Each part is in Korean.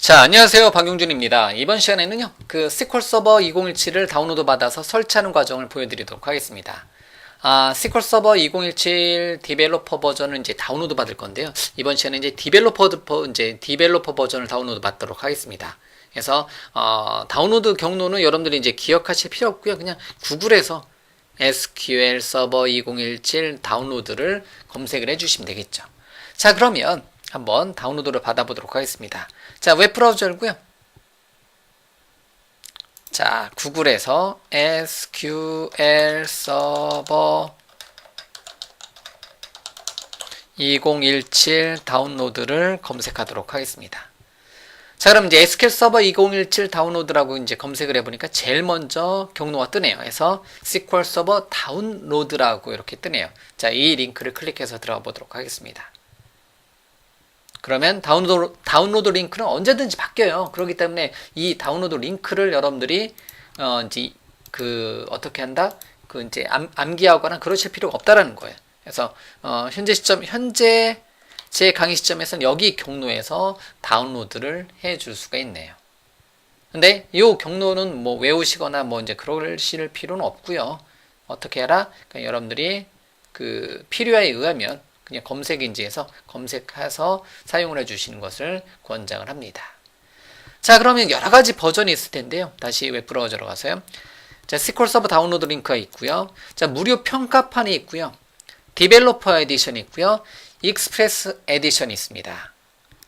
자, 안녕하세요. 박용준입니다. 이번 시간에는요, 그 SQL 서버 2017을 다운로드 받아서 설치하는 과정을 보여드리도록 하겠습니다. SQL 서버 2017 디벨로퍼 버전은 이제 다운로드 받을 건데요. 이번 시간에 이제 디벨로퍼 버전을 다운로드 받도록 하겠습니다. 그래서, 다운로드 경로는 여러분들이 이제 기억하실 필요 없고요. 그냥 구글에서 SQL 서버 2017 다운로드를 검색을 해주시면 되겠죠. 자, 그러면 한번 다운로드를 받아보도록 하겠습니다. 자, 웹브라우저 열고요. 자, 구글에서 SQL 서버 2017 다운로드를 검색하도록 하겠습니다. 자, 그럼 이제 SQL 서버 2017 다운로드라고 이제 검색을 해보니까 제일 먼저 경로가 뜨네요. 그래서 SQL 서버 다운로드라고 이렇게 뜨네요. 자, 이 링크를 클릭해서 들어가 보도록 하겠습니다. 그러면 다운로드 링크는 언제든지 바뀌어요. 그렇기 때문에 이 다운로드 링크를 여러분들이 이제 어떻게 한다? 이제 암기하거나 그러실 필요가 없다라는 거예요. 그래서 현재 제 강의 시점에서는 여기 경로에서 다운로드를 해줄 수가 있네요. 근데 이 경로는 뭐 외우시거나 뭐 이제 그러실 필요는 없고요. 어떻게 해라? 그러니까 여러분들이 필요에 의하면 그냥 검색인지에서 검색해서 사용을 해주시는 것을 권장을 합니다. 자, 그러면 여러 가지 버전이 있을 텐데요. 다시 웹브라우저로 가서요. 자, SQL 서버 다운로드 링크가 있고요. 자, 무료 평가판이 있고요. 디벨로퍼 에디션이 있고요. 익스프레스 에디션이 있습니다.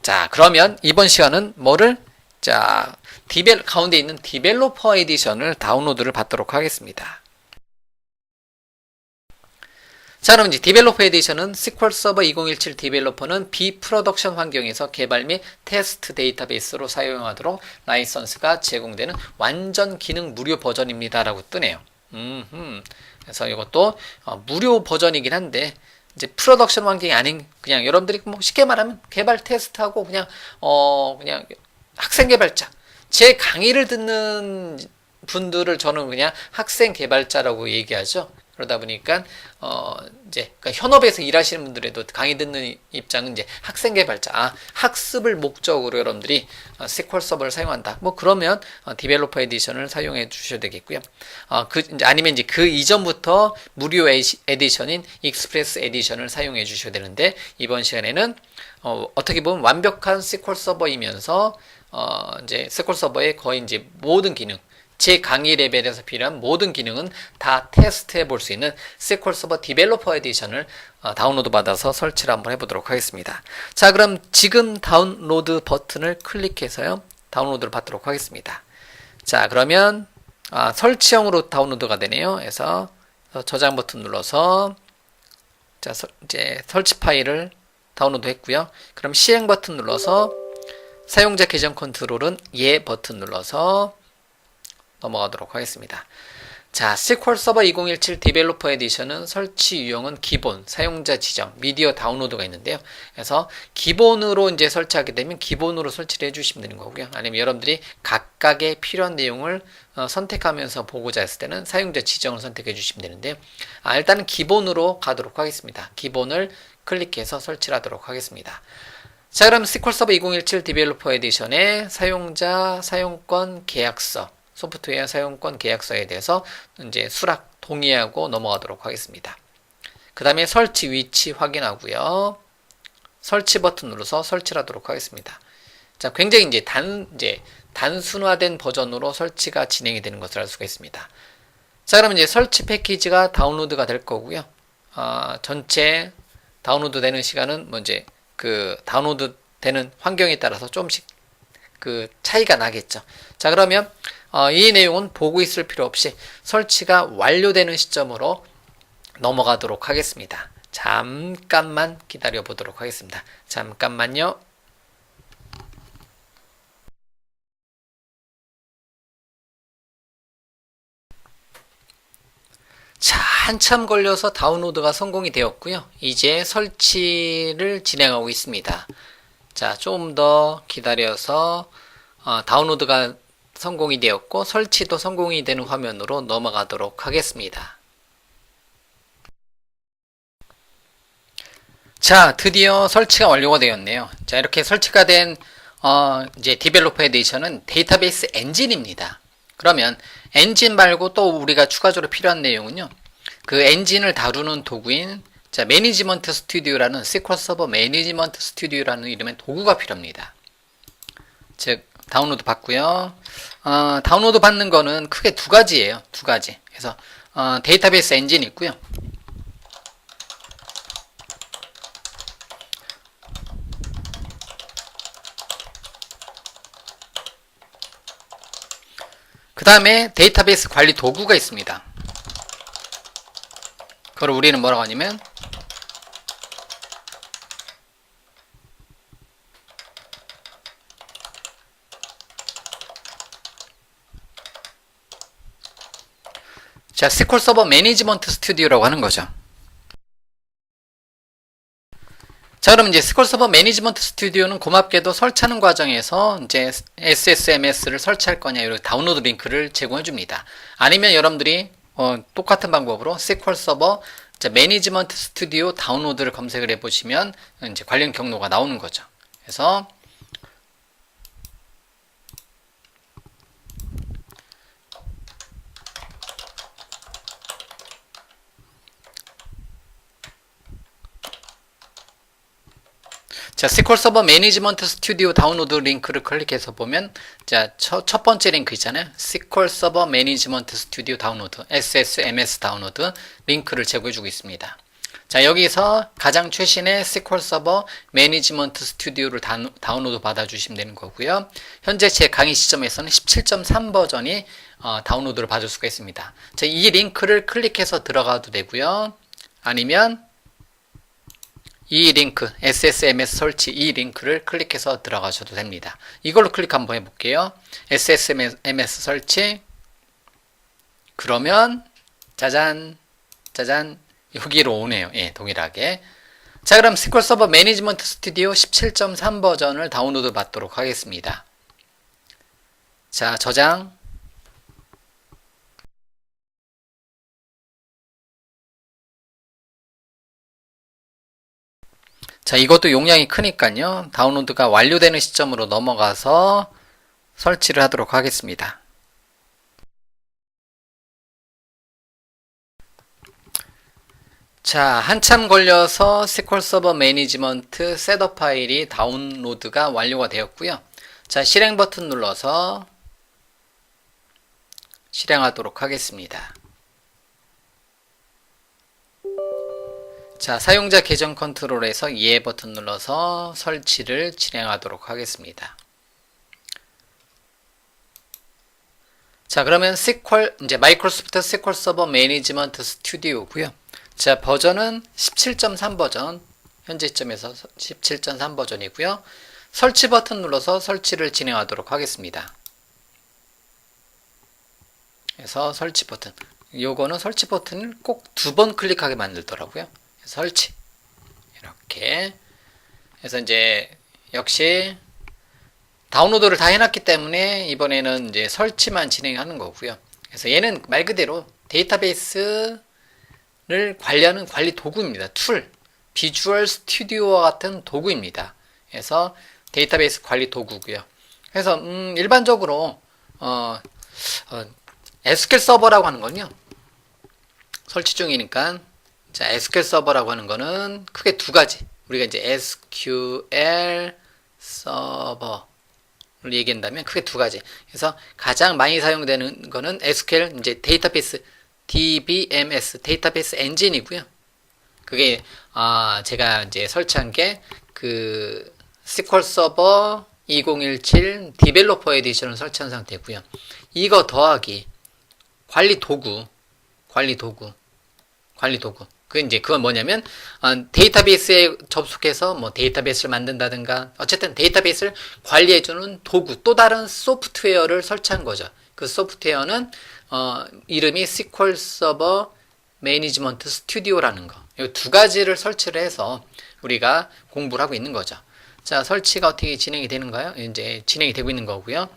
자, 그러면 이번 시간은 가운데 있는 디벨로퍼 에디션을 다운로드를 받도록 하겠습니다. 자, 그럼 이제 디벨로퍼 에디션은 SQL 서버 2017 디벨로퍼는 비프로덕션 환경에서 개발 및 테스트 데이터베이스로 사용하도록 라이선스가 제공되는 완전 기능 무료 버전입니다. 라고 뜨네요. 그래서 이것도 무료 버전이긴 한데, 이제 프로덕션 환경이 아닌, 그냥 여러분들이 뭐 쉽게 말하면 개발 테스트하고 그냥 학생 개발자. 제 강의를 듣는 분들을 저는 그냥 학생 개발자라고 얘기하죠. 그러다 보니까 그러니까 현업에서 일하시는 분들에도 강의 듣는 입장은 이제 학생 개발자, 학습을 목적으로 여러분들이 SQL 서버를 사용한다. 뭐 그러면 디벨로퍼 에디션을 사용해 주셔야 되겠고요. 아니면 이제 그 이전부터 무료 에디션인 익스프레스 에디션을 사용해 주셔야 되는데, 이번 시간에는 어떻게 보면 완벽한 SQL 서버이면서 이제 SQL 서버의 거의 이제 모든 기능, 제 강의 레벨에서 필요한 모든 기능은 다 테스트해 볼 수 있는 SQL 서버 디벨로퍼 에디션을 다운로드 받아서 설치를 한번 해보도록 하겠습니다. 자, 그럼 지금 다운로드 버튼을 클릭해서요, 다운로드를 받도록 하겠습니다. 자, 그러면 설치형으로 다운로드가 되네요. 그래서 저장 버튼 눌러서 이제 설치 파일을 다운로드 했고요. 그럼 실행 버튼 눌러서 사용자 계정 컨트롤은 예 버튼 눌러서 넘어가도록 하겠습니다. 자, SQL 서버 2017 디벨로퍼 에디션은 설치 유형은 기본, 사용자 지정, 미디어 다운로드가 있는데요. 그래서 기본으로 이제 설치하게 되면 기본으로 설치를 해주시면 되는 거고요. 아니면 여러분들이 각각의 필요한 내용을 선택하면서 보고자 했을 때는 사용자 지정을 선택해 주시면 되는데요. 일단은 기본으로 가도록 하겠습니다. 기본을 클릭해서 설치를 하도록 하겠습니다. 자, 그럼 SQL 서버 2017 디벨로퍼 에디션의 사용자 사용권 계약서, 소프트웨어 사용권 계약서에 대해서 이제 수락 동의하고 넘어가도록 하겠습니다. 그 다음에 설치 위치 확인하고요. 설치 버튼 눌러서 설치를 하도록 하겠습니다. 자, 굉장히 이제 단순화된 버전으로 설치가 진행이 되는 것을 알 수가 있습니다. 자, 그러면 이제 설치 패키지가 다운로드가 될 거고요. 전체 다운로드 되는 시간은 다운로드 되는 환경에 따라서 조금씩 차이가 나겠죠. 자, 그러면 이 내용은 보고 있을 필요 없이 설치가 완료되는 시점으로 넘어가도록 하겠습니다. 잠깐만 기다려 보도록 하겠습니다. 잠깐만요. 자, 한참 걸려서 다운로드가 성공이 되었고요. 이제 설치를 진행하고 있습니다. 자, 좀 더 기다려서 다운로드가 성공이 되었고 설치도 성공이 되는 화면으로 넘어가도록 하겠습니다. 자, 드디어 설치가 완료가 되었네요. 자, 이렇게 설치가 된 이제 디벨로퍼 에디션은 데이터베이스 엔진입니다. 그러면 엔진 말고 또 우리가 추가적으로 필요한 내용은요. 그 엔진을 다루는 도구인 자, 매니지먼트 스튜디오라는 SQL 서버 매니지먼트 스튜디오라는 이름의 도구가 필요합니다. 즉 다운로드 받고요. 다운로드 받는 거는 크게 두 가지예요. 두 가지. 그래서 데이터베이스 엔진이 있고요. 그 다음에 데이터베이스 관리 도구가 있습니다. 그걸 우리는 뭐라고 하냐면 자, SQL 서버 매니지먼트 스튜디오라고 하는 거죠. 자, 그럼 이제 SQL 서버 매니지먼트 스튜디오는 고맙게도 설치하는 과정에서 이제 SSMS를 설치할 거냐, 이런 다운로드 링크를 제공해 줍니다. 아니면 여러분들이 똑같은 방법으로 SQL 서버 매니지먼트 스튜디오 다운로드를 검색을 해 보시면 이제 관련 경로가 나오는 거죠. 그래서 자, SQL 서버 매니지먼트 스튜디오 다운로드 링크를 클릭해서 보면 자, 첫 번째 링크 있잖아요. SQL 서버 매니지먼트 스튜디오 다운로드, SSMS 다운로드 링크를 제공해주고 있습니다. 자, 여기서 가장 최신의 SQL 서버 매니지먼트 스튜디오를 다운로드 받아주시면 되는 거고요. 현재 제 강의 시점에서는 17.3 버전이 다운로드를 받을 수가 있습니다. 자, 이 링크를 클릭해서 들어가도 되고요. 아니면 이 링크, SSMS 설치 이 링크를 클릭해서 들어가셔도 됩니다. 이걸로 클릭 한번 해볼게요. SSMS 설치. 그러면 짜잔, 짜잔, 여기로 오네요. 예, 동일하게. 자, 그럼 SQL 서버 매니지먼트 스튜디오 17.3 버전을 다운로드 받도록 하겠습니다. 자, 저장. 자, 이것도 용량이 크니까요. 다운로드가 완료되는 시점으로 넘어가서 설치를 하도록 하겠습니다. 자, 한참 걸려서 SQL 서버 매니지먼트 셋업 파일이 다운로드가 완료가 되었고요. 자, 실행 버튼 눌러서 실행하도록 하겠습니다. 자, 사용자 계정 컨트롤에서 예 버튼 눌러서 설치를 진행하도록 하겠습니다. 자, 그러면 이제 마이크로소프트 SQL 서버 매니지먼트 스튜디오고요. 자, 버전은 17.3 버전, 현재 시점에서 17.3 버전이고요. 설치 버튼 눌러서 설치를 진행하도록 하겠습니다. 그래서 설치 버튼, 요거는 설치 버튼을 꼭 두 번 클릭하게 만들더라고요. 설치. 이렇게 해서 이제 역시 다운로드를 다 해놨기 때문에 이번에는 이제 설치만 진행하는 거고요. 그래서 얘는 말 그대로 데이터베이스를 관리하는 관리 도구입니다. 툴, 비주얼 스튜디오와 같은 도구입니다. 그래서 데이터베이스 관리 도구고요. 그래서 일반적으로 SQL 서버라고 하는 건요. 설치 중이니까 자, SQL 서버라고 하는 거는 크게 두 가지. 우리가 이제 SQL 서버를 얘기한다면 크게 두 가지. 그래서 가장 많이 사용되는 거는 SQL 이제 데이터베이스 DBMS 데이터베이스 엔진이고요. 그게 제가 이제 설치한 게 그 SQL 서버 2017 디벨로퍼 에디션을 설치한 상태고요. 이거 더하기 관리 도구. 그건 뭐냐면 데이터베이스에 접속해서 뭐 데이터베이스를 만든다든가 어쨌든 데이터베이스를 관리해주는 도구, 또 다른 소프트웨어를 설치한 거죠. 그 소프트웨어는 이름이 SQL 서버 매니지먼트 스튜디오라는 거. 이 두 가지를 설치를 해서 우리가 공부를 하고 있는 거죠. 자, 설치가 어떻게 진행이 되는가요? 이제 진행이 되고 있는 거고요.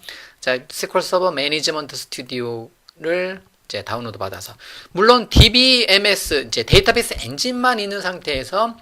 자, SQL 서버 매니지먼트 스튜디오를 이제 다운로드 받아서 물론 DBMS 이제 데이터베이스 엔진만 있는 상태에서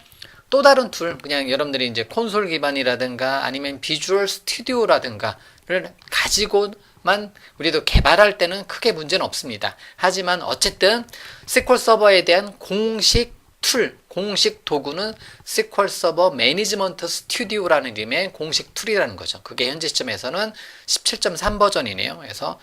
또 다른 툴, 그냥 여러분들이 이제 콘솔 기반이라든가 아니면 비주얼 스튜디오라든가를 가지고만 우리도 개발할 때는 크게 문제는 없습니다. 하지만 어쨌든 SQL 서버에 대한 공식 툴, 공식 도구는 SQL 서버 매니지먼트 스튜디오라는 이름의 공식 툴이라는 거죠. 그게 현재 시점에서는 17.3 버전이네요. 그래서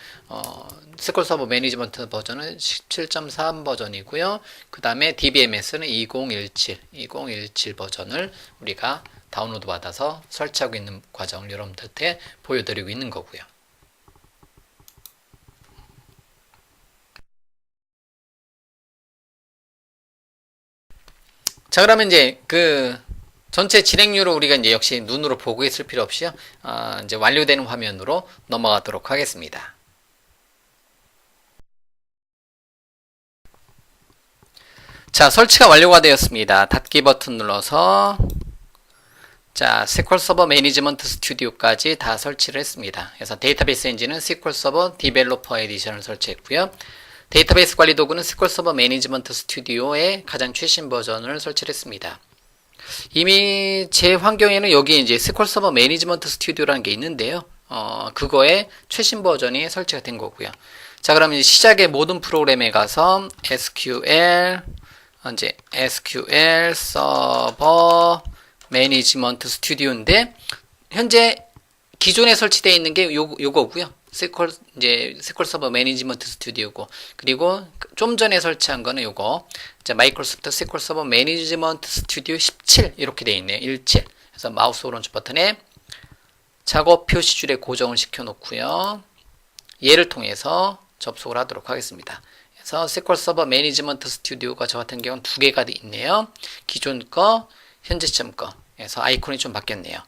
SQL 서버 매니지먼트 버전은 17.3 버전이고요. 그 다음에 DBMS는 2017 버전을 우리가 다운로드 받아서 설치하고 있는 과정을 여러분들한테 보여드리고 있는 거고요. 자, 그러면 이제 그 전체 진행률을 우리가 이제 역시 눈으로 보고 있을 필요 없이요. 이제 완료되는 화면으로 넘어가도록 하겠습니다. 자, 설치가 완료가 되었습니다. 닫기 버튼 눌러서 자, SQL 서버 매니지먼트 스튜디오까지 다 설치를 했습니다. 그래서 데이터베이스 엔진은 SQL 서버 디벨로퍼 에디션을 설치했고요. 데이터베이스 관리 도구는 SQL 서버 매니지먼트 스튜디오의 가장 최신 버전을 설치를 했습니다. 이미 제 환경에는 여기 이제 SQL 서버 매니지먼트 스튜디오라는 게 있는데요. 그거의 최신 버전이 설치가 된 거고요. 자, 그러면 이제 시작의 모든 프로그램에 가서 SQL 서버 매니지먼트 스튜디오인데 현재 기존에 설치되어 있는 게 요거고요. SQL 서버 매니지먼트 스튜디오고, 그리고 좀 전에 설치한 거는 요거, 마이크로소프트 SQL 서버 매니지먼트 스튜디오 17 이렇게 되어 있네요. 17. 그래서 마우스 오른쪽 버튼에 작업 표시줄에 고정을 시켜 놓고요. 얘를 통해서 접속을 하도록 하겠습니다. 그래서 SQL 서버 매니지먼트 스튜디오가 저 같은 경우는 두 개가 있네요. 기존 거, 현재 시점 거. 그래서 아이콘이 좀 바뀌었네요.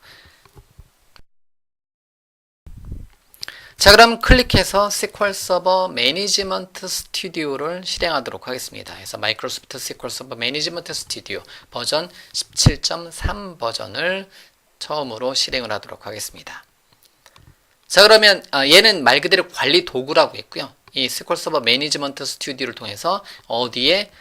자, 그럼 클릭해서 SQL 서버 매니지먼트 스튜디오를 실행하도록 하겠습니다. 그래서 마이크로소프트 SQL 서버 매니지먼트 스튜디오 버전 17.3 버전을 처음으로 실행을 하도록 하겠습니다. 자, 그러면 얘는 말 그대로 관리 도구라고 했고요. 이 SQL 서버 매니지먼트 스튜디오를 통해서 어디에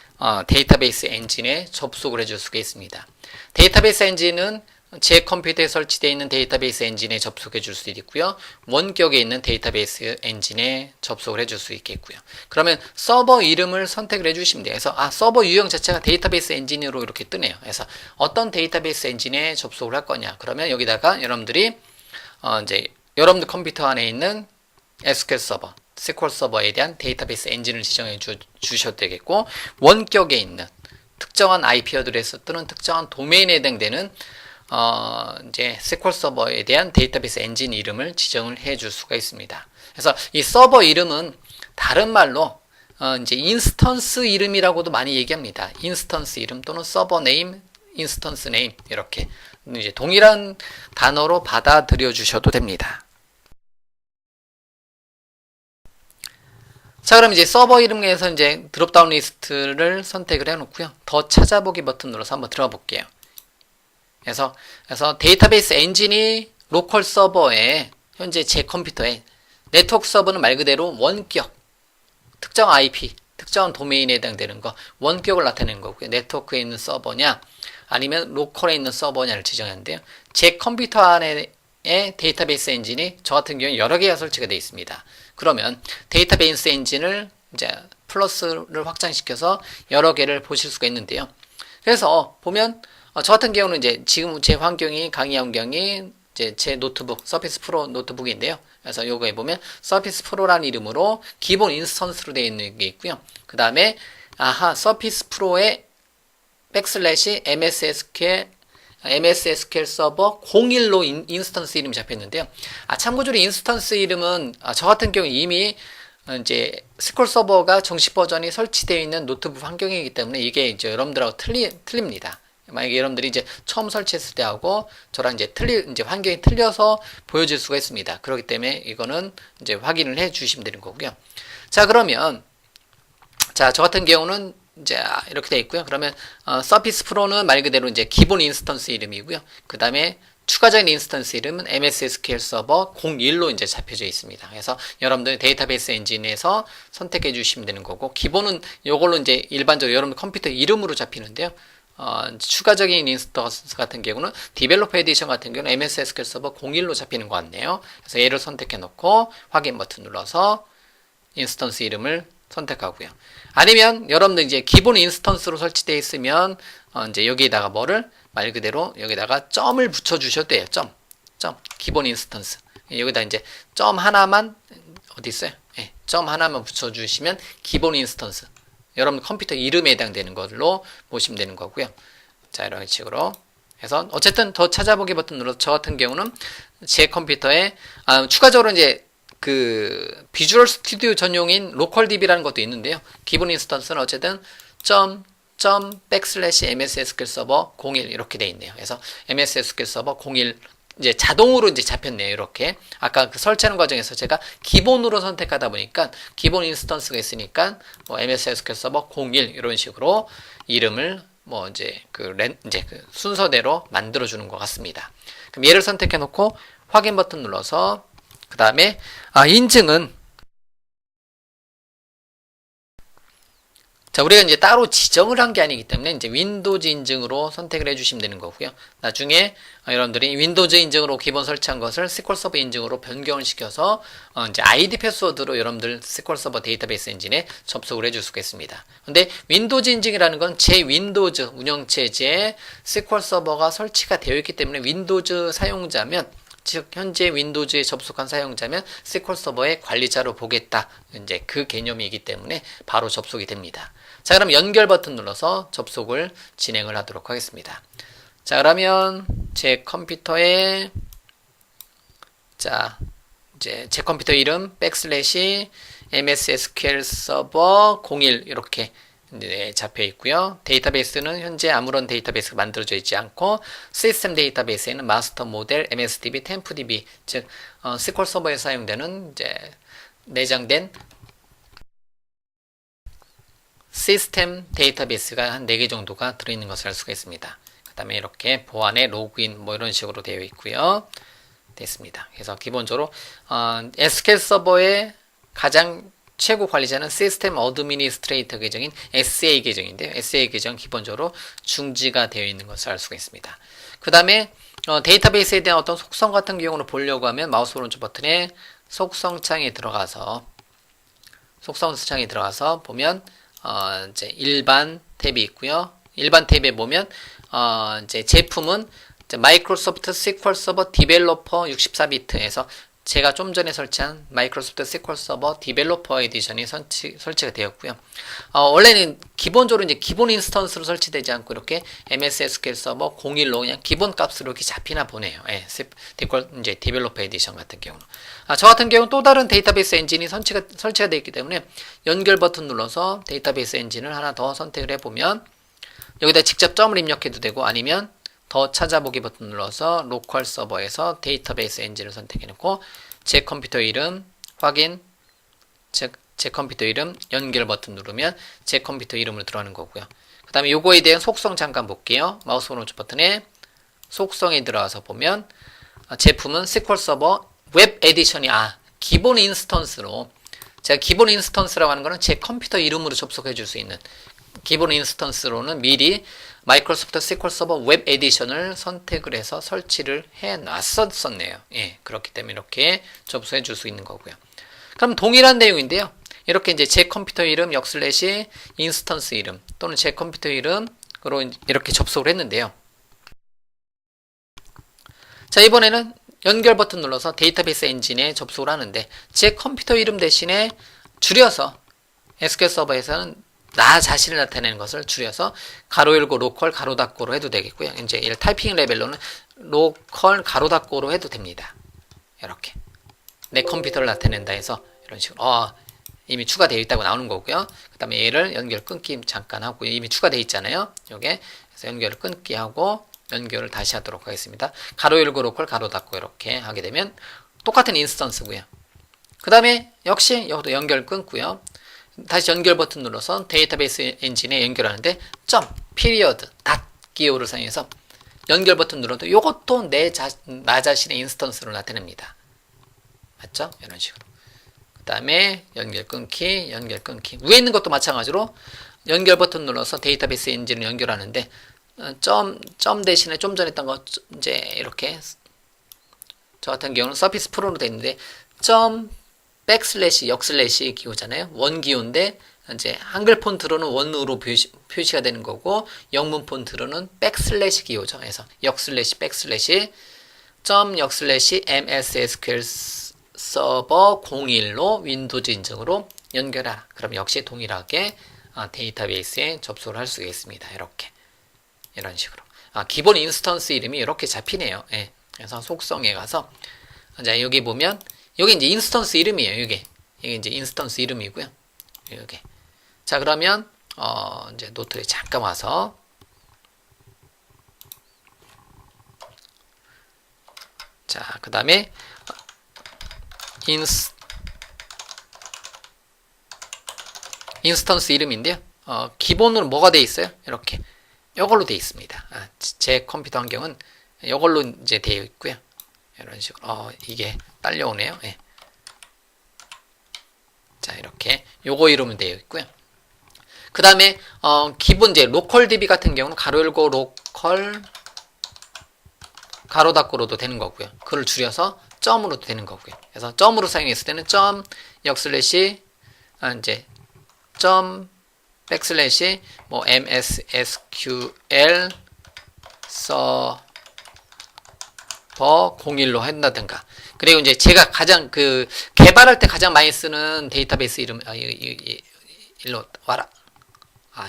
데이터베이스 엔진에 접속을 해줄 수가 있습니다. 데이터베이스 엔진은 제 컴퓨터에 설치되어 있는 데이터베이스 엔진에 접속해 줄 수도 있고요. 원격에 있는 데이터베이스 엔진에 접속을 해줄 수 있겠고요. 그러면 서버 이름을 선택을 해주시면 돼요. 그래서 서버 유형 자체가 데이터베이스 엔진으로 이렇게 뜨네요. 그래서 어떤 데이터베이스 엔진에 접속을 할 거냐. 그러면 여기다가 여러분들이 이제 여러분들 컴퓨터 안에 있는 SQL 서버에 대한 데이터베이스 엔진을 지정해 주셔도 되겠고, 원격에 있는 특정한 IP 어드레스 또는 특정한 도메인에 해당되는 이제 SQL 서버에 대한 데이터베이스 엔진 이름을 지정을 해 줄 수가 있습니다. 그래서 이 서버 이름은 다른 말로 이제 인스턴스 이름이라고도 많이 얘기합니다. 인스턴스 이름 또는 서버 네임, 인스턴스 네임 이렇게 이제 동일한 단어로 받아들여 주셔도 됩니다. 자, 그럼 이제 서버 이름에서 이제 드롭다운 리스트를 선택을 해 놓고요. 더 찾아보기 버튼 눌러서 한번 들어가 볼게요. 그래서 데이터베이스 엔진이 로컬 서버에 현재 제 컴퓨터에, 네트워크 서버는 말 그대로 원격, 특정 IP, 특정한 도메인에 해당되는 거, 원격을 나타내는 거고요. 네트워크에 있는 서버냐 아니면 로컬에 있는 서버냐를 지정하는데요. 제 컴퓨터 안에 데이터베이스 엔진이 저 같은 경우는 여러 개가 설치가 되어 있습니다. 그러면 데이터베이스 엔진을 이제 플러스를 확장시켜서 여러 개를 보실 수가 있는데요. 그래서 보면 저 같은 경우는 이제 지금 제 환경이 강의 환경이 이제 제 노트북 서피스 프로 노트북인데요. 그래서 요거에 보면 서피스 프로라는 이름으로 기본 인스턴스로 되어 있는 게 있고요. 그 다음에 서피스 프로의 백슬래시 MS SQL 서버 01로 인스턴스 이름이 잡혀 있는데요. 참고적으로 인스턴스 이름은 저 같은 경우 이미 이제 SQL 서버가 정식 버전이 설치되어 있는 노트북 환경이기 때문에 이게 이제 여러분들하고 틀립니다. 만약에 여러분들이 이제 처음 설치했을 때하고 저랑 이제 환경이 틀려서 보여질 수가 있습니다. 그렇기 때문에 이거는 이제 확인을 해 주시면 되는 거고요. 자, 그러면 저 같은 경우는 이제 이렇게 되어 있고요. 그러면 서피스 프로는 말 그대로 이제 기본 인스턴스 이름이고요. 그 다음에 추가적인 인스턴스 이름은 MS SQL 서버 01로 이제 잡혀져 있습니다. 그래서 여러분들 데이터베이스 엔진에서 선택해 주시면 되는 거고, 기본은 이걸로 이제 일반적으로 여러분 컴퓨터 이름으로 잡히는데요. 추가적인 인스턴스 같은 경우는 디벨로퍼 에디션 같은 경우는 MS SQL 서버 01로 잡히는 것 같네요. 그래서 얘를 선택해 놓고 확인 버튼 눌러서 인스턴스 이름을 선택하고요. 아니면 여러분들 이제 기본 인스턴스로 설치되어 있으면 이제 여기에다가 뭐를 말 그대로 여기다가 점을 붙여 주셔도 돼요. 점 기본 인스턴스 여기다 이제 점 하나만 어디 있어요? 네, 점 하나만 붙여 주시면 기본 인스턴스 여러분 컴퓨터 이름에 해당되는 걸로 보시면 되는 거고요. 자, 이런 식으로 해서 어쨌든 더 찾아보기 버튼 눌러서 저 같은 경우는 제 컴퓨터에 추가적으로 이제 그 비주얼 스튜디오 전용인 로컬 DB라는 것도 있는데요. 기본 인스턴스는 어쨌든 //MS SQL 서버 01 이렇게 돼 있네요. 그래서 MS SQL 서버 01 이제 자동으로 이제 잡혔네요. 이렇게 아까 그 설치하는 과정에서 제가 기본으로 선택하다 보니까 기본 인스턴스가 있으니까 뭐 MS SQL 서버 01 이런 식으로 이름을 뭐 이제 그 순서대로 만들어 주는 것 같습니다. 그럼 얘를 선택해 놓고 확인 버튼 눌러서 그 다음에 인증은 자, 우리가 이제 따로 지정을 한 게 아니기 때문에 이제 윈도우즈 인증으로 선택을 해주시면 되는 거고요. 나중에 여러분들이 윈도우즈 인증으로 기본 설치한 것을 SQL 서버 인증으로 변경을 시켜서 이제 아이디 패스워드로 여러분들 SQL 서버 데이터베이스 엔진에 접속을 해줄 수가 있습니다. 근데 윈도우즈 인증이라는 건 제 윈도우즈 운영체제에 SQL 서버가 설치가 되어 있기 때문에 윈도우즈 사용자면 즉 현재 윈도우즈에 접속한 사용자면 SQL 서버의 관리자로 보겠다. 이제 그 개념이기 때문에 바로 접속이 됩니다. 자, 그럼 연결 버튼 눌러서 접속을 진행을 하도록 하겠습니다. 자, 그러면 제 컴퓨터에 자, 이제 제 컴퓨터 이름 /MS SQL 서버 01 이렇게 네, 잡혀 있고요. 데이터베이스는 현재 아무런 데이터베이스가 만들어져 있지 않고 시스템 데이터베이스에는 마스터 모델, MSDB, 템프DB 즉 SQL 서버에 사용되는 이제 내장된 시스템 데이터베이스가 한 4개 정도가 들어있는 것을 알 수가 있습니다. 그 다음에 이렇게 보안에 로그인 뭐 이런 식으로 되어 있고요. 됐습니다. 그래서 기본적으로 SQL 서버의 가장 최고 관리자는 시스템 어드미니스트레이터 계정인 SA 계정인데요. SA 계정 기본적으로 중지가 되어 있는 것을 알 수가 있습니다. 그 다음에 데이터베이스에 대한 어떤 속성 같은 경우를 보려고 하면 마우스 오른쪽 버튼에 속성 창에 들어가서 보면 이제 일반 탭이 있고요. 일반 탭에 보면 이제 제품은 이제 마이크로소프트 SQL 서버 디벨로퍼 64비트에서 제가 좀 전에 설치한 마이크로소프트 SQL 서버 디벨로퍼 에디션이 설치가 되었고요. 원래는 기본적으로 이제 기본 인스턴스로 설치되지 않고 이렇게 MS SQL 서버 01로 그냥 기본 값으로 이렇게 잡히나 보네요. 예, 이제 디벨로퍼 에디션 같은 경우는. 저 같은 경우는 또 다른 데이터베이스 엔진이 설치가 되어 있기 때문에 연결 버튼 눌러서 데이터베이스 엔진을 하나 더 선택을 해보면 여기다 직접 점을 입력해도 되고 아니면 더 찾아보기 버튼 눌러서 로컬 서버에서 데이터베이스 엔진을 선택해놓고 제 컴퓨터 이름 확인, 즉 제 컴퓨터 이름 연결 버튼 누르면 제 컴퓨터 이름으로 들어가는 거고요. 그 다음에 요거에 대한 속성 잠깐 볼게요. 마우스 오른쪽 버튼에 속성에 들어가서 보면 제품은 SQL 서버 웹 에디션이 기본 인스턴스로 제가 기본 인스턴스라고 하는 거는 제 컴퓨터 이름으로 접속해 줄 수 있는 기본 인스턴스로는 미리 마이크로소프트 SQL 서버 웹 에디션을 선택을 해서 설치를 해 놨었네요. 예, 그렇기 때문에 이렇게 접속해 줄 수 있는 거고요. 그럼 동일한 내용인데요. 이렇게 이제 제 컴퓨터 이름 / 인스턴스 이름 또는 제 컴퓨터 이름으로 이렇게 접속을 했는데요. 자, 이번에는 연결 버튼 눌러서 데이터베이스 엔진에 접속을 하는데 제 컴퓨터 이름 대신에 줄여서 SQL 서버에서는 나 자신을 나타내는 것을 줄여서 가로 열고 로컬 가로 닫고로 해도 되겠고요. 이제 이 타이핑 레벨로는 로컬 가로 닫고로 해도 됩니다. 이렇게 내 컴퓨터를 나타낸다 해서 이런 식으로 이미 추가되어 있다고 나오는 거고요. 그 다음에 얘를 연결 끊기 잠깐 하고 이미 추가되어 있잖아요. 요게 그래서 연결을 끊기 하고 연결을 다시 하도록 하겠습니다. 가로 열고 로컬 가로 닫고 이렇게 하게 되면 똑같은 인스턴스고요. 그 다음에 역시 여기도 연결 끊고요. 다시 연결 버튼 눌러서 데이터베이스 엔진에 연결하는데 피리어드 기호를 사용해서 연결 버튼 눌러도 이것도 나 자신의 인스턴스로 나타냅니다. 맞죠? 이런 식으로. 그 다음에 연결 끊기 위에 있는 것도 마찬가지로 연결 버튼 눌러서 데이터베이스 엔진을 연결하는데 점 대신에 좀 전에 했던 거 이제 이렇게 저 같은 경우는 서피스 프로로 되어 있는데 점 백슬래시 역슬래시 기호잖아요. 원 기호인데 이제 한글 폰트로는 원으로 표시가 되는 거고 영문 폰트로는 백슬래시 기호죠. 그래서 역슬래시 백슬래시 점 역슬래시 MSSQL 서버 01로 윈도우즈 인증으로 연결하라. 그럼 역시 동일하게 데이터베이스에 접속을 할 수가 있습니다. 이렇게 이런 식으로 기본 인스턴스 이름이 이렇게 잡히네요. 예. 그래서 속성에 가서 자 여기 보면 여기 이제 인스턴스 이름이에요. 이게 이제 인스턴스 이름이고요. 여기 자 그러면 이제 노트에 잠깐 와서 자 그 다음에 인스턴스 이름인데요. 기본으로 뭐가 돼 있어요? 이렇게 이걸로 돼 있습니다. 제 컴퓨터 환경은 이걸로 이제 되어 있고요. 이런 식으로 이게 딸려오네요. 예. 자 이렇게 요거 이름은 되어 있고요. 그 다음에 기본 이제 로컬 DB 같은 경우는 가로 열고 로컬 가로 닫고로도 되는 거고요. 그걸 줄여서 점으로도 되는 거고요. 그래서 점으로 사용했을 때는 점 역슬래시 이제 점 백슬래시 뭐 MSSQL 서버 01로 한다든가. 그리고 이제 제가 가장 개발할 때 가장 많이 쓰는 데이터베이스 이름 일로 와라.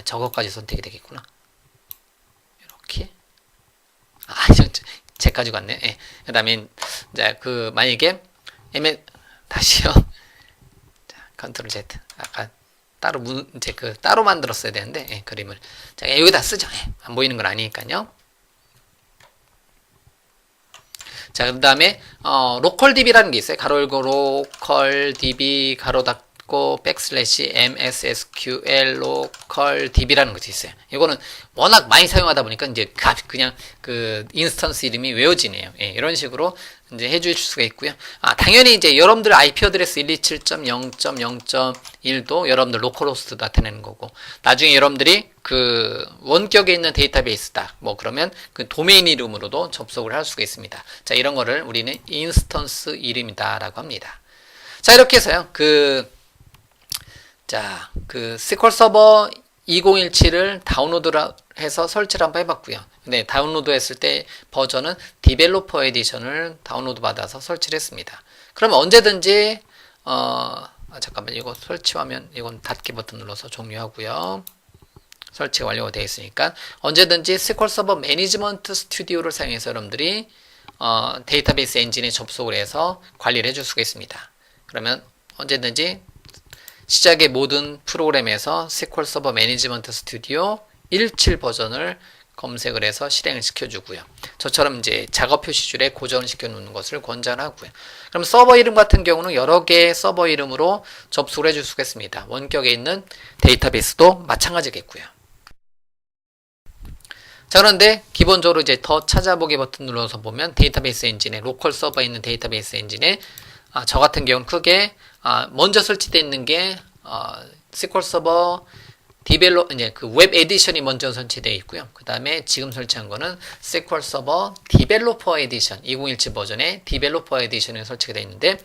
저거까지 선택이 되겠구나. 이렇게. 제 가지고 왔네. 예. 그다음에 이제 만약에 다시요. 자, 컨트롤 Z. 아까 따로 이제 따로 만들었어야 되는데 예, 그림을 자 여기다 쓰죠. 예, 안 보이는 건 아니니까요. 자 그다음에 로컬 DB라는 게 있어요. 가로 열고 로컬 DB 가로 닫고 백슬래시 MSSQL 로컬 DB라는 것이 있어요. 이거는 워낙 많이 사용하다 보니까 이제 그냥 인스턴스 이름이 외워지네요. 예, 이런 식으로 이제 해줄 수가 있고요. 당연히 이제 여러분들 IP 어드레스 127.0.0.1도 여러분들 로컬호스트 나타내는 거고, 나중에 여러분들이 원격에 있는 데이터베이스다. 뭐 그러면 도메인 이름으로도 접속을 할 수가 있습니다. 자, 이런 거를 우리는 인스턴스 이름이다라고 합니다. 자, 이렇게 해서요. SQL 서버 2017을 다운로드를 해서 설치를 한번 해봤고요. 근데 다운로드 했을 때 버전은 디벨로퍼 에디션을 다운로드 받아서 설치를 했습니다. 그러면 언제든지 잠깐만 이거 설치하면 이건 닫기 버튼 눌러서 종료하고요. 설치가 완료가 되어 있으니까 언제든지 SQL 서버 매니지먼트 스튜디오를 사용해서 여러분들이 데이터베이스 엔진에 접속을 해서 관리를 해줄 수가 있습니다. 그러면 언제든지 시작의 모든 프로그램에서 SQL 서버 매니지먼트 스튜디오 17 버전을 검색을 해서 실행을 시켜주고요. 저처럼 이제 작업 표시줄에 고정을 시켜놓는 것을 권장하고요. 그럼 서버 이름 같은 경우는 여러 개의 서버 이름으로 접속을 해줄 수가 있습니다. 원격에 있는 데이터베이스도 마찬가지겠고요. 자, 그런데 기본적으로 이제 더 찾아보기 버튼 눌러서 보면 데이터베이스 엔진에 로컬 서버에 있는 데이터베이스 엔진에 저 같은 경우는 크게 먼저 설치되어 있는 게 SQL 서버 이제 웹 에디션이 먼저 설치되어 있고요. 그 다음에 지금 설치한 거는 SQL 서버 디벨로퍼 에디션 2017 버전의 디벨로퍼 에디션에 설치가 되어 있는데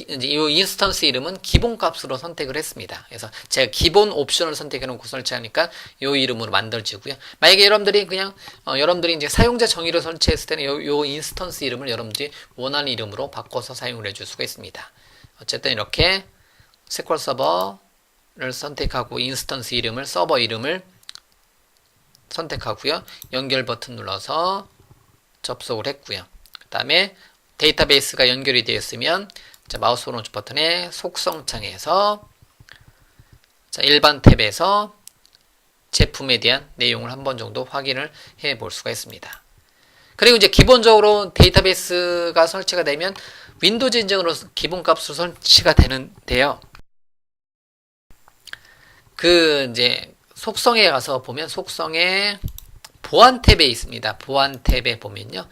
이제 이 인스턴스 이름은 기본 값으로 선택을 했습니다. 그래서 제가 기본 옵션을 선택해 놓고 설치하니까 이 이름으로 만들어지고요. 만약에 여러분들이 그냥 여러분들이 이제 사용자 정의로 설치했을 때는 요 인스턴스 이름을 여러분들이 원하는 이름으로 바꿔서 사용을 해줄 수가 있습니다. 어쨌든 이렇게 SQL 서버를 선택하고 인스턴스 이름을 서버 이름을 선택하고요. 연결 버튼 눌러서 접속을 했고요. 그 다음에 데이터베이스가 연결이 되었으면 마우스 오른쪽 버튼에 속성창에서 일반 탭에서 제품에 대한 내용을 한 번 정도 확인을 해 볼 수가 있습니다. 그리고 이제 기본적으로 데이터베이스가 설치가 되면 윈도우즈 인증으로 기본값으로 설치가 되는데요. 이제 속성에 가서 보면 속성에 보안 탭에 있습니다. 보안 탭에 보면요.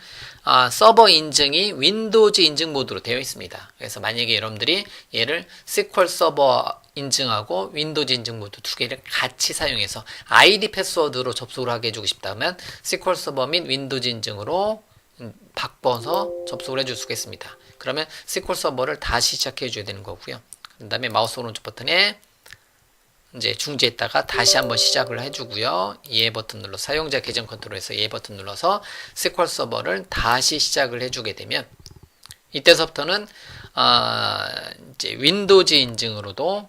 서버 인증이 윈도우즈 인증 모드로 되어 있습니다. 그래서 만약에 여러분들이 얘를 SQL 서버 인증하고 윈도우즈 인증 모두 두 개를 같이 사용해서 아이디 패스워드로 접속을 하게 해주고 싶다면 SQL 서버 및 윈도우즈 인증으로 바꿔서 접속을 해줄 수가 있습니다. 그러면 SQL 서버를 다시 시작해 줘야 되는 거고요. 그 다음에 마우스 오른쪽 버튼에 이제 중지했다가 다시 한번 시작을 해주고요. 예 버튼 눌러 사용자 계정 컨트롤에서 예 버튼 눌러서 SQL 서버를 다시 시작을 해주게 되면 이때서부터는 이제 윈도우즈 인증으로도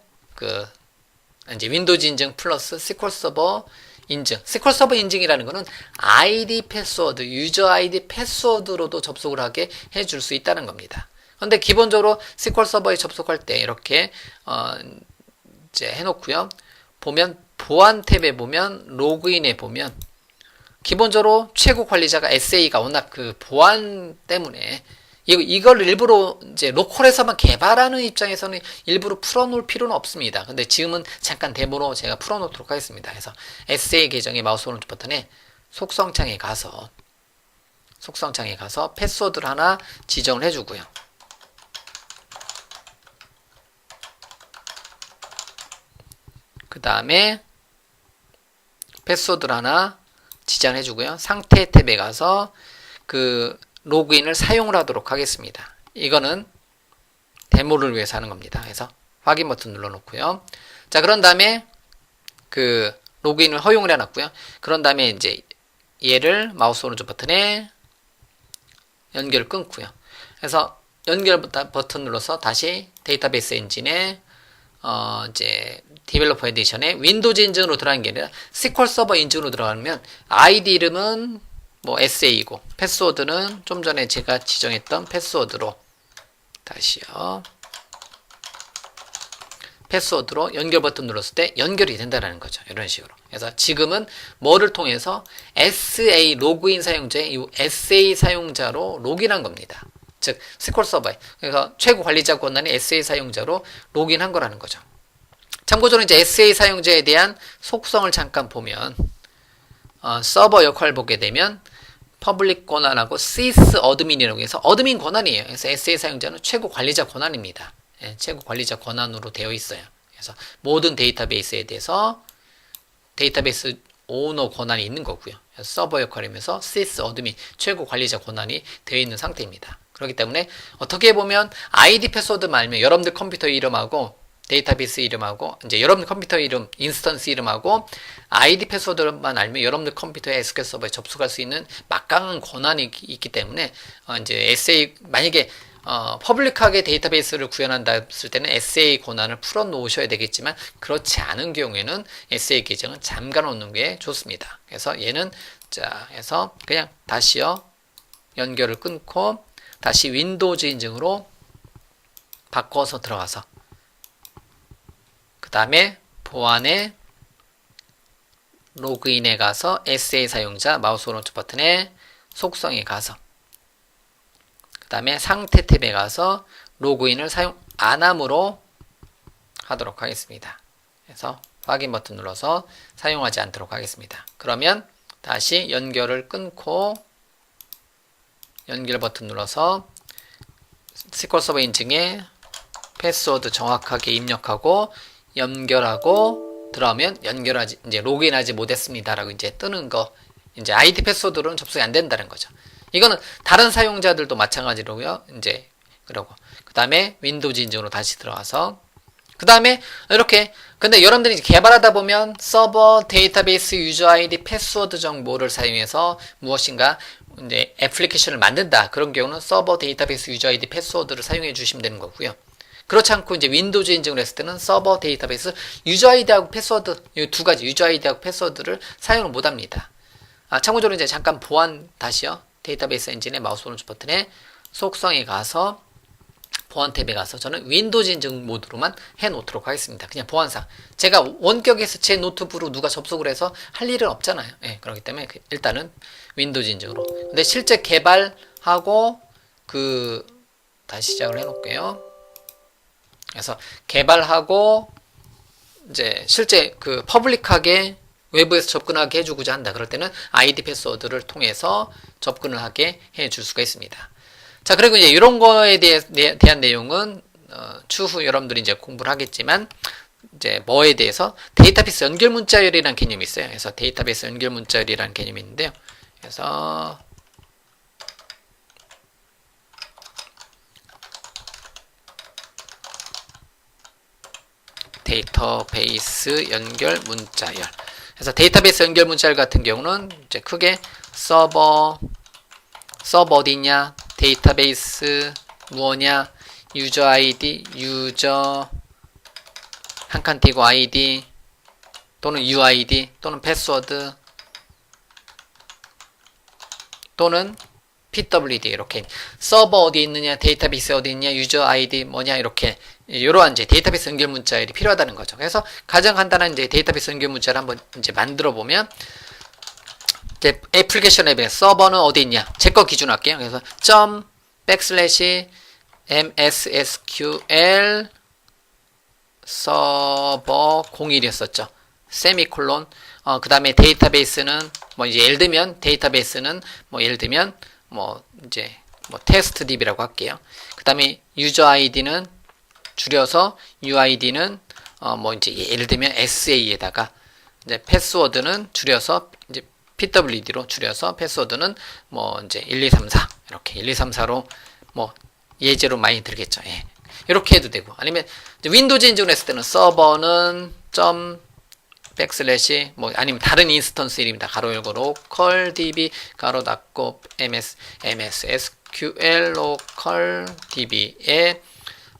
이제 윈도우즈 인증 플러스 SQL 서버 인증. SQL 서버 인증이라는 거는 아이디 패스워드, 유저 아이디 패스워드로도 접속을 하게 해줄 수 있다는 겁니다. 근데 기본적으로 SQL 서버에 접속할 때 이렇게 이제 해놓고요. 보면 보안 탭에 보면 로그인에 보면 기본적으로 최고 관리자가 SA가 워낙 그 보안 때문에 이걸 일부러 이제 로컬에서만 개발하는 입장에서는 일부러 풀어놓을 필요는 없습니다. 근데 지금은 잠깐 데모로 제가 풀어놓도록 하겠습니다. 그래서 SA 계정의 마우스 오른쪽 버튼에 속성창에 가서 패스워드를 하나 지정을 해주고요. 그 다음에 패스워드를 하나 지정해 주고요. 상태 탭에 가서 그 로그인을 사용을 하도록 하겠습니다. 이거는 데모를 위해서 하는 겁니다. 그래서 확인 버튼 눌러 놓고요. 자, 그런 다음에 그 로그인을 허용을 해 놨고요. 그런 다음에 이제 얘를 마우스 오른쪽 버튼에 연결을 끊고요. 그래서 연결 버튼 눌러서 다시 데이터베이스 엔진에 이제 디벨로퍼 에디션에 윈도우즈 인증으로 들어가는 게 아니라 SQL 서버 인증으로 들어가면 아이디 이름은 뭐 SA이고 패스워드는 좀 전에 제가 지정했던 패스워드로 다시요. 패스워드로 연결 버튼 눌렀을 때 연결이 된다는 거죠. 이런 식으로. 그래서 지금은 뭐를 통해서 SA 로그인 사용자의 이 SA 사용자로 로그인한 겁니다. 즉 SQL 서버에 그래서 최고 관리자 권한의 SA 사용자로 로그인한 거라는 거죠. 참고적으로 이제 SA 사용자에 대한 속성을 잠깐 보면 서버 역할 보게 되면 퍼블릭 권한하고 sys 어드민이라고 해서 어드민 권한이에요. 그래서 SA 사용자는 최고 관리자 권한입니다. 예, 최고 관리자 권한으로 되어 있어요. 그래서 모든 데이터베이스에 대해서 데이터베이스 오너 권한이 있는 거고요. 그래서 서버 역할이면서 sys 어드민 최고 관리자 권한이 되어 있는 상태입니다. 그렇기 때문에 어떻게 보면 아이디 패스워드만 알면 여러분들 컴퓨터 이름하고 데이터베이스 이름하고 이제 여러분들 컴퓨터 이름, 인스턴스 이름하고 아이디 패스워드만 알면 여러분들 컴퓨터에 SQL 서버에 접속할 수 있는 막강한 권한이 있기 때문에 이제 SA 만약에 퍼블릭하게 데이터베이스를 구현한다 했을 때는 SA 권한을 풀어 놓으셔야 되겠지만 그렇지 않은 경우에는 SA 계정은 잠가 놓는 게 좋습니다. 그래서 얘는 자 해서 그냥 다시요 연결을 끊고 다시 윈도우즈 인증으로 바꿔서 들어가서 그 다음에 보안에 로그인에 가서 SA 사용자 마우스 오른쪽 버튼에 속성에 가서 그 다음에 상태 탭에 가서 로그인을 사용 안함으로 하도록 하겠습니다. 그래서 확인 버튼 눌러서 사용하지 않도록 하겠습니다. 그러면 다시 연결을 끊고 연결 버튼 눌러서 SQL 서버 인증에 패스워드 정확하게 입력하고 연결하고 들어가면 연결하지 이제 로그인하지 못했습니다라고 이제 뜨는 거 이제 아이디 패스워드로는 접속이 안 된다는 거죠. 이거는 다른 사용자들도 마찬가지로요. 이제 그러고 그 다음에 윈도우즈 인증으로 다시 들어가서 그 다음에 이렇게 근데 여러분들이 이제 개발하다 보면 서버 데이터베이스 유저 아이디 패스워드 정보를 사용해서 무엇인가 이제 애플리케이션을 만든다. 그런 경우는 서버 데이터베이스 유저 아이디 패스워드를 사용해 주시면 되는 거고요. 그렇지 않고 이제 윈도우즈 인증을 했을 때는 서버 데이터베이스 유저 아이디하고 패스워드 이 두 가지 유저 아이디하고 패스워드를 사용을 못 합니다. 참고적으로 이제 잠깐 보안 다시요. 데이터베이스 엔진의 마우스 오른쪽 버튼에 속성에 가서 보안 탭에 가서 저는 윈도우즈 인증 모드로만 해 놓도록 하겠습니다. 그냥 보안상 제가 원격에서 제 노트북으로 누가 접속을 해서 할 일은 없잖아요. 예, 그렇기 때문에 일단은 윈도우즈 인증으로. 근데 실제 개발하고 다시 시작을 해 놓을게요. 그래서 개발하고 이제 실제 퍼블릭하게 외부에서 접근하게 해주고자 한다. 그럴 때는 아이디 패스워드를 통해서 접근을 하게 해줄 수가 있습니다. 자, 그리고 이제 이런 거에 대한 내용은 추후 여러분들이 이제 공부를 하겠지만 이제 뭐에 대해서 데이터베이스 연결 문자열이라는 개념이 있어요. 그래서 데이터베이스 연결 문자열이라는 개념이 있는데요. 그래서 데이터베이스 연결 문자열. 그래서 데이터베이스 연결 문자열 같은 경우는 이제 크게 서버 어디냐, 데이터베이스 무엇냐, 유저 아이디, 유저 한 칸 띄고 아이디 또는 UID 또는 패스워드 또는 PWD 이렇게 서버 어디 있느냐, 데이터베이스 어디 있냐, 유저 아이디 뭐냐 이렇게 이러한 이제 데이터베이스 연결 문자열이 필요하다는 거죠. 그래서 가장 간단한 이제 데이터베이스 연결 문자를 한번 이제 만들어 보면 이제 애플리케이션 앱에 서버는 어디 있냐, 제 거 기준 할게요. 그래서 ./MSSQL 서버 01이었었죠. 세미콜론. 그 다음에 데이터베이스는 뭐 이제 예를 들면 데이터베이스는 뭐 예를 들면 뭐 이제 뭐 테스트 DB라고 할게요. 그 다음에 유저 아이디는 줄여서 UID는 뭐 이제 예를 들면 SA에다가 이제 패스워드는 줄여서 이제 PWD로 줄여서 패스워드는 뭐 이제 1234 이렇게 1234로 뭐 예제로 많이 들겠죠. 예. 이렇게 해도 되고 아니면 윈도우즈 인증을 했을 때는 서버는 뭐 아니면 다른 인스턴스 이름이다. 가로 열고 로컬 DB 가로 닫고 MSSQL 로컬 DB의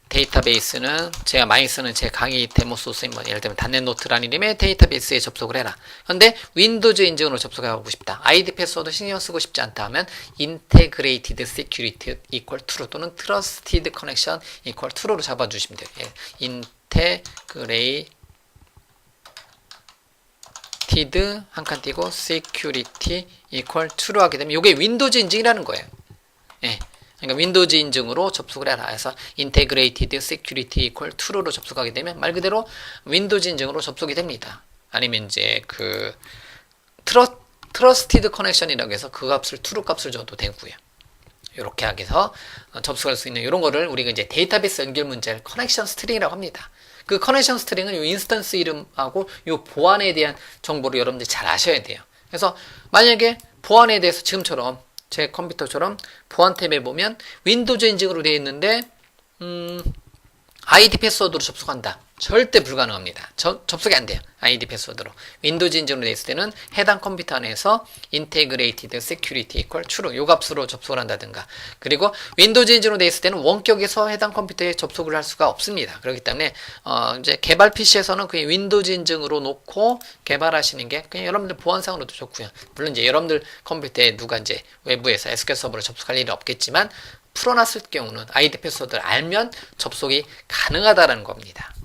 데이터베이스는 제가 많이 쓰는 제 강의 데모 소스인 뭐 예를 들면 단넷노트라는 이름의 데이터베이스에 접속을 해라. 그런데 윈도우즈 인증으로 접속하고 싶다. 아이디 패스워드 신경 쓰고 싶지 않다 하면 integrated security equal true 또는 trusted connection equal true로 잡아주시면 돼요. 예. integrated 한 칸 띄고 security equal true 하게 되면 이게 윈도우즈 인증이라는 거예요. 예. 그러니까 윈도우즈 인증으로 접속을 해라. 그래서 integrated security equal true로 접속하게 되면 말 그대로 윈도우즈 인증으로 접속이 됩니다. 아니면 이제 그 trusted connection이라고 해서 그 값을 true 값을 줘도 되고요. 이렇게 하게 해서 접속할 수 있는 이런 거를 우리가 이제 데이터베이스 연결 문제를 커넥션 스트링이라고 합니다. 그 커넥션 스트링은 이 인스턴스 이름하고 이 보안에 대한 정보를 여러분들이 잘 아셔야 돼요. 그래서 만약에 보안에 대해서 지금처럼 제 컴퓨터처럼 보안 탭에 보면 윈도우즈 인증으로 되어 있는데 아이디 패스워드로 접속한다. 절대 불가능합니다. 접속이 안 돼요. 아이디 패스워드로. 윈도우즈 인증으로 되어 있을 때는 해당 컴퓨터 안에서 integrated security equal true 요 값으로 접속을 한다든가. 그리고 윈도우즈 인증으로 되어 있을 때는 원격에서 해당 컴퓨터에 접속을 할 수가 없습니다. 그렇기 때문에 이제 개발 PC에서는 그냥 윈도우즈 인증으로 놓고 개발하시는 게 그냥 여러분들 보안상으로도 좋고요. 물론 이제 여러분들 컴퓨터에 누가 이제 외부에서 SQL 서버로 접속할 일은 없겠지만 풀어놨을 경우는 아이디 패스워드를 알면 접속이 가능하다는 겁니다.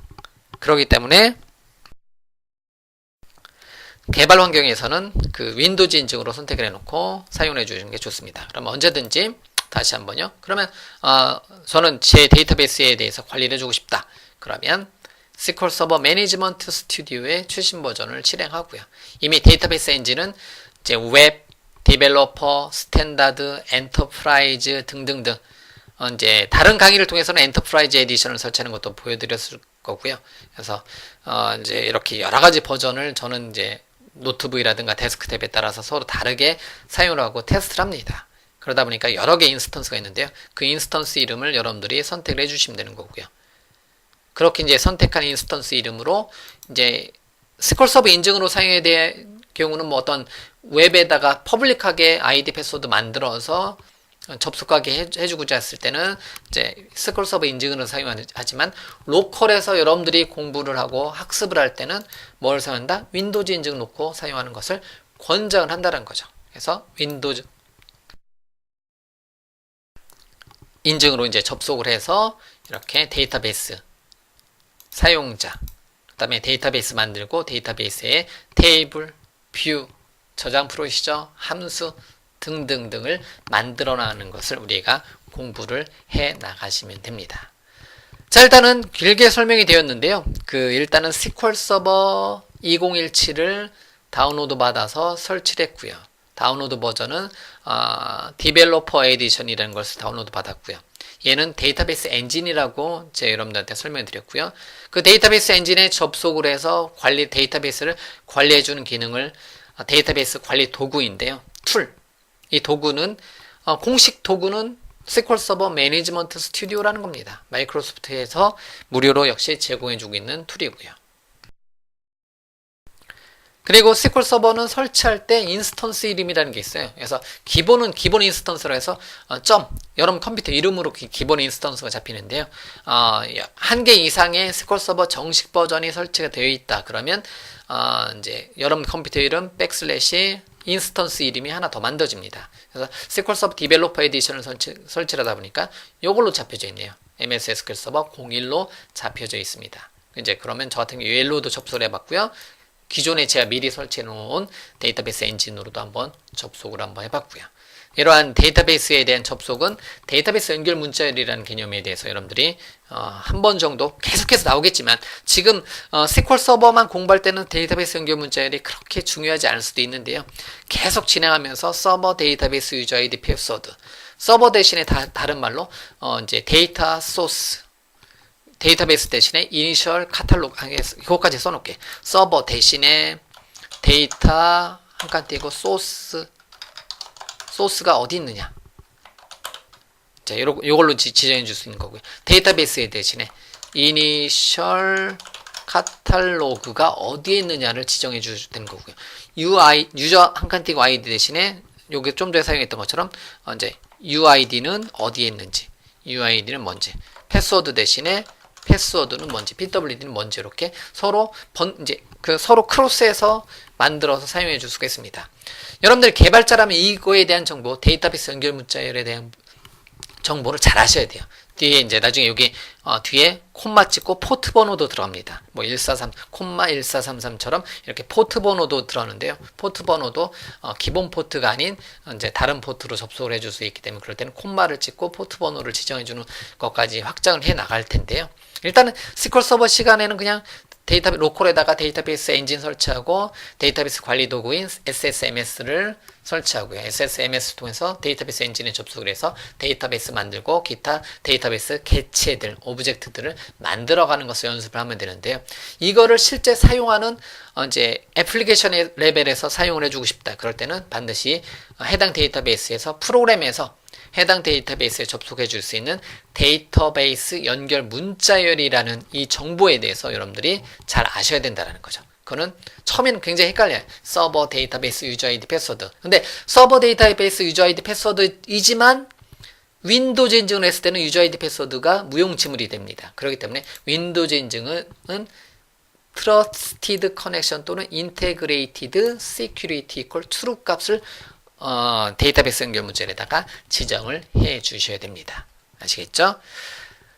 그렇기 때문에 개발 환경에서는 그 윈도우즈 인증으로 선택을 해놓고 사용해 주시는 게 좋습니다. 그러면 언제든지 다시 한번요. 그러면 저는 제 데이터베이스에 대해서 관리를 해주고 싶다. 그러면 SQL 서버 매니지먼트 스튜디오의 최신 버전을 실행하고요. 이미 데이터베이스 엔진은 이제 웹, 디벨로퍼, 스탠다드, 엔터프라이즈 등등등 이제 다른 강의를 통해서는 엔터프라이즈 에디션을 설치하는 것도 보여드렸을 거고요. 그래서 이제 이렇게 여러 가지 버전을 저는 이제 노트북이라든가 데스크탑에 따라서 서로 다르게 사용을 하고 테스트를 합니다. 그러다 보니까 여러 개의 인스턴스가 있는데요. 그 인스턴스 이름을 여러분들이 선택을 해주시면 되는 거고요. 그렇게 이제 선택한 인스턴스 이름으로 이제 SQL 서버 인증으로 사용해야 될 경우는 뭐 어떤 웹에다가 퍼블릭하게 아이디 패스워드 만들어서 접속하게 해주고자 했을 때는 이제 SQL 서버 인증을 사용하지만 로컬에서 여러분들이 공부를 하고 학습을 할 때는 뭘 사용한다? 윈도우즈 인증 놓고 사용하는 것을 권장을 한다는 거죠. 그래서 윈도우즈 인증으로 이제 접속을 해서 이렇게 데이터베이스 사용자, 그 다음에 데이터베이스 만들고 데이터베이스에 테이블, 뷰, 저장 프로시저, 함수 등등등을 만들어 나가는 것을 우리가 공부를 해 나가시면 됩니다. 자, 일단은 길게 설명이 되었는데요. 일단은 SQL 서버 2017을 다운로드 받아서 설치를 했고요. 다운로드 버전은 디벨로퍼 에디션이라는 것을 다운로드 받았고요. 얘는 데이터베이스 엔진이라고 제가 여러분들한테 설명드렸고요. 그 데이터베이스 엔진에 접속을 해서 데이터베이스를 관리해주는 기능을 데이터베이스 관리 도구인데요. 툴. 이 도구는 공식 도구는 SQL 서버 매니지먼트 스튜디오라는 겁니다. 마이크로소프트에서 무료로 역시 제공해주고 있는 툴이고요. 그리고 SQL 서버는 설치할 때 인스턴스 이름이라는 게 있어요. 그래서 기본은 기본 인스턴스로 해서 여러분 컴퓨터 이름으로 기본 인스턴스가 잡히는데요. 한 개 이상의 SQL 서버 정식 버전이 설치가 되어 있다. 그러면 이제 여러분 컴퓨터 이름 인스턴스 이름이 하나 더 만들어집니다. 그래서 SQL 서버 디벨로퍼 에디션을 설치를 하다 보니까 이걸로 잡혀져 있네요. MS SQL 서버 01로 잡혀져 있습니다. 이제 그러면 저 같은 경우 옐로우도 접속을 해봤고요. 기존에 제가 미리 설치해 놓은 데이터베이스 엔진으로도 한번 접속을 한번 해봤고요. 이러한 데이터베이스에 대한 접속은 데이터베이스 연결 문자열이라는 개념에 대해서 여러분들이 한 번 정도 계속해서 나오겠지만 지금 SQL 서버만 공부할 때는 데이터베이스 연결 문자열이 그렇게 중요하지 않을 수도 있는데요. 계속 진행하면서 서버 데이터베이스 유저 아이디 패스워드, 서버 대신에 다른 말로 이제 데이터 소스, 데이터베이스 대신에 이니셜 카탈로그, 이거까지 써놓게. 서버 대신에 데이터 한 칸 띄고 소스가 어디 있느냐. 자, 요걸로 지정해 줄 수 있는 거고요. 데이터베이스 대신에 이니셜 카탈로그가 어디에 있느냐를 지정해 주면 되는 거고요. 유저 한 칸 띄고 아이디 대신에 요게 좀 전에 사용했던 것처럼 이제 UID는 어디에 있는지, UID는 뭔지, 패스워드 대신에 패스워드는 뭔지, PWD는 뭔지 이렇게 서로 서로 크로스해서 만들어서 사용해 줄 수가 있습니다. 여러분들 개발자라면 이거에 대한 정보, 데이터베이스 연결 문자열에 대한 정보를 잘 아셔야 돼요. 뒤에 이제 나중에 여기 뒤에 콤마 찍고 포트 번호도 들어갑니다. 뭐 143, 콤마 1433처럼 이렇게 포트 번호도 들어가는데요. 포트 번호도 기본 포트가 아닌 이제 다른 포트로 접속을 해줄 수 있기 때문에 그럴 때는 콤마를 찍고 포트 번호를 지정해주는 것까지 확장을 해 나갈 텐데요. 일단은 SQL 서버 시간에는 그냥 로컬에다가 데이터베이스 엔진 설치하고 데이터베이스 관리 도구인 SSMS를 설치하고요. SSMS 통해서 데이터베이스 엔진에 접속을 해서 데이터베이스 만들고 기타 데이터베이스 개체들, 오브젝트들을 만들어가는 것을 연습을 하면 되는데요. 이거를 실제 사용하는 이제 애플리케이션 레벨에서 사용을 해주고 싶다. 그럴 때는 반드시 해당 데이터베이스에서 프로그램에서 해당 데이터베이스에 접속해 줄 수 있는 데이터베이스 연결 문자열이라는 이 정보에 대해서 여러분들이 잘 아셔야 된다는 거죠. 그거는 처음에는 굉장히 헷갈려요. 서버 데이터베이스 유저 아이디 패스워드. 근데 서버 데이터베이스 유저 아이디 패스워드이지만 윈도우즈 인증을 했을 때는 유저 아이디 패스워드가 무용지물이 됩니다. 그렇기 때문에 윈도우즈 인증은 Trusted Connection 또는 Integrated Security equal true 값을 데이터베이스 연결 문자열에다가 지정을 해 주셔야 됩니다. 아시겠죠?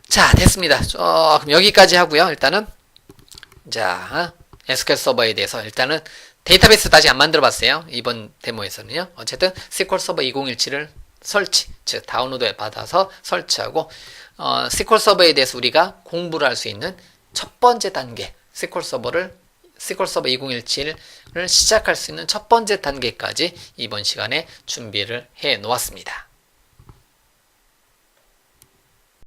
자, 됐습니다. 그럼 여기까지 하고요. 일단은 자, SQL 서버에 대해서 일단은 데이터베이스 아직 안 만들어 봤어요. 이번 데모에서는요. 어쨌든 SQL 서버 2017을 즉 다운로드 받아서 설치하고 SQL 서버에 대해서 우리가 공부를 할 수 있는 첫 번째 단계 SQL 서버 2017을 시작할 수 있는 첫 번째 단계까지 이번 시간에 준비를 해 놓았습니다.